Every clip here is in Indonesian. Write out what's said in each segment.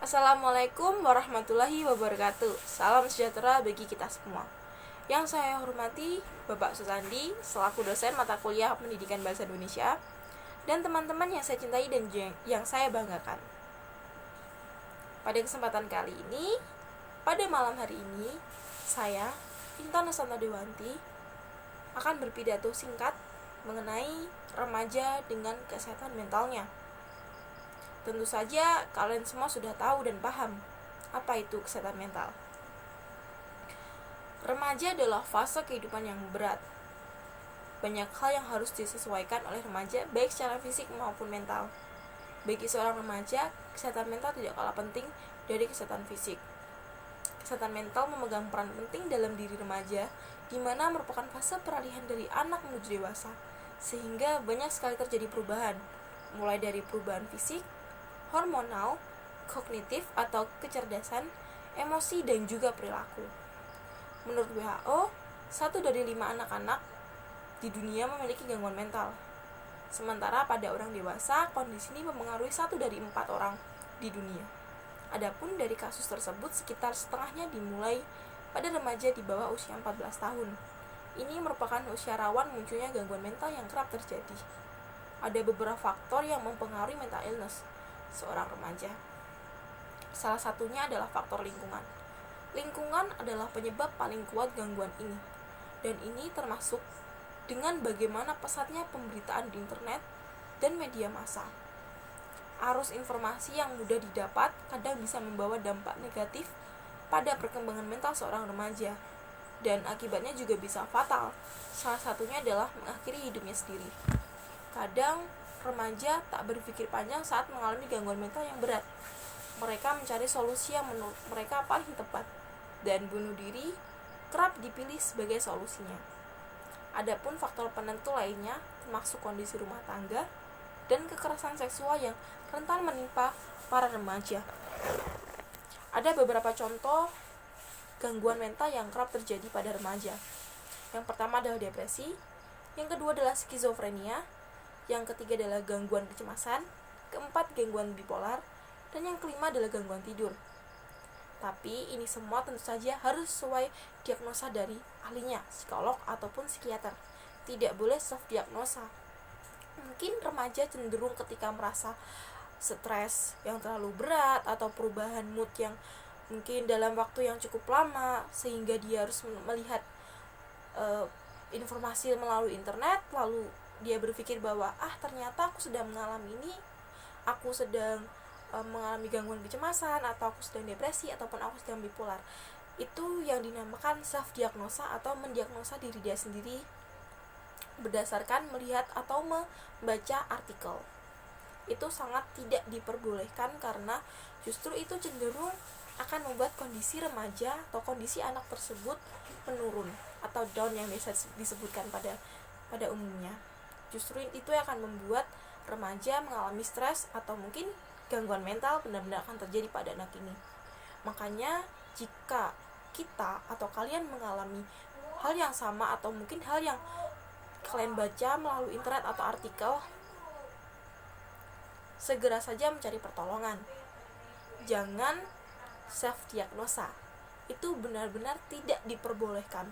Assalamualaikum warahmatullahi wabarakatuh. Salam sejahtera bagi kita semua. Yang saya hormati Bapak Susandi selaku dosen mata kuliah Pendidikan Bahasa Indonesia dan teman-teman yang saya cintai dan yang saya banggakan. Pada kesempatan kali ini, pada malam hari ini, saya, Intan Nusantara Dewanti, akan berpidato singkat mengenai remaja dengan kesehatan mentalnya. Tentu saja kalian semua sudah tahu dan paham apa itu kesehatan mental. Remaja adalah fase kehidupan yang berat. Banyak hal yang harus disesuaikan oleh remaja, baik secara fisik maupun mental. Bagi seorang remaja, kesehatan mental tidak kalah penting dari kesehatan fisik. Kesehatan mental memegang peran penting dalam diri remaja, di mana merupakan fase peralihan dari anak menuju dewasa, sehingga banyak sekali terjadi perubahan, mulai dari perubahan fisik, hormonal, kognitif atau kecerdasan, emosi, dan juga perilaku. Menurut WHO, 1 dari 5 anak-anak di dunia memiliki gangguan mental. Sementara pada orang dewasa, kondisi ini mempengaruhi 1 dari 4 orang di dunia. Adapun dari kasus tersebut, sekitar setengahnya dimulai pada remaja di bawah usia 14 tahun. Ini merupakan usia rawan munculnya gangguan mental yang kerap terjadi. Ada beberapa faktor yang mempengaruhi mental illness seorang remaja. Salah satunya adalah faktor lingkungan. Lingkungan adalah penyebab paling kuat gangguan ini. Dan ini termasuk dengan bagaimana pesatnya pemberitaan di internet dan media massa. Arus informasi yang mudah didapat kadang bisa membawa dampak negatif pada perkembangan mental seorang remaja, dan akibatnya juga bisa fatal. Salah satunya adalah mengakhiri hidupnya sendiri. Kadang remaja tak berpikir panjang saat mengalami gangguan mental yang berat. Mereka mencari solusi yang menurut mereka paling tepat, dan bunuh diri kerap dipilih sebagai solusinya. Adapun faktor penentu lainnya termasuk kondisi rumah tangga dan kekerasan seksual yang rentan menimpa para remaja. Ada beberapa contoh gangguan mental yang kerap terjadi pada remaja. Yang pertama adalah depresi, yang kedua adalah skizofrenia, yang ketiga adalah gangguan kecemasan, keempat gangguan bipolar, dan yang kelima adalah gangguan tidur. Tapi ini semua tentu saja harus sesuai diagnosa dari ahlinya, psikolog ataupun psikiater. Tidak boleh self-diagnosa. Mungkin remaja cenderung ketika merasa stres yang terlalu berat atau perubahan mood yang mungkin dalam waktu yang cukup lama, sehingga dia harus melihat informasi melalui internet, lalu dia berpikir bahwa ternyata aku sedang mengalami ini, aku sedang mengalami gangguan kecemasan, atau aku sedang depresi, ataupun aku sedang bipolar. Itu yang dinamakan self-diagnosa atau mendiagnosa diri dia sendiri berdasarkan melihat atau membaca artikel. Itu sangat tidak diperbolehkan karena justru itu cenderung akan membuat kondisi remaja atau kondisi anak tersebut menurun atau down yang biasa disebutkan pada umumnya. Justru itu yang akan membuat remaja mengalami stres atau mungkin gangguan mental benar-benar akan terjadi pada anak ini. Makanya jika kita atau kalian mengalami hal yang sama atau mungkin hal yang kalian baca melalui internet atau artikel, segera saja mencari pertolongan. Jangan self-diagnosa. Itu benar-benar tidak diperbolehkan.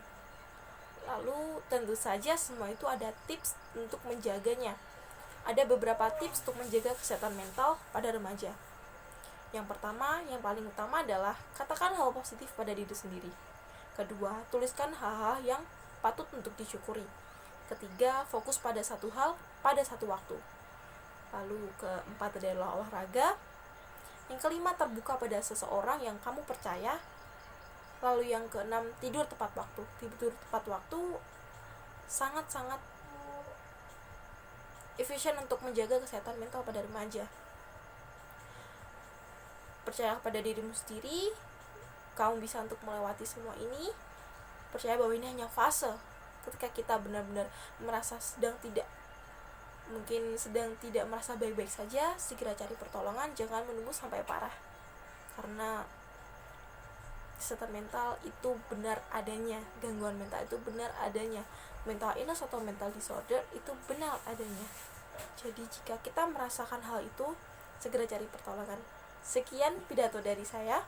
Lalu tentu saja semua itu ada tips untuk menjaganya. Ada beberapa tips untuk menjaga kesehatan mental pada remaja. Yang pertama, yang paling utama adalah katakan hal positif pada diri sendiri. Kedua, tuliskan hal-hal yang patut untuk disyukuri. Ketiga, fokus pada satu hal pada satu waktu. Lalu keempat adalah olahraga. Yang kelima, terbuka pada seseorang yang kamu percaya. Lalu yang keenam, tidur tepat waktu. Tidur tepat waktu sangat-sangat efisien untuk menjaga kesehatan mental pada remaja. Percaya pada dirimu sendiri, kamu bisa untuk melewati semua ini. Percaya bahwa ini hanya fase. Ketika kita benar-benar merasa sedang tidak merasa baik-baik saja, segera cari pertolongan, jangan menunggu sampai parah. Karena kesehatan mental itu benar adanya, gangguan mental itu benar adanya, mental illness atau mental disorder itu benar adanya. Jadi jika kita merasakan hal itu, segera cari pertolongan. Sekian pidato dari saya.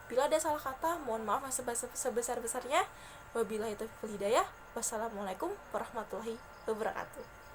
Bila ada salah kata, mohon maaf yang sebesar-besarnya. Wabillahi taufiq wal hidayah. Wassalamualaikum warahmatullahi wabarakatuh.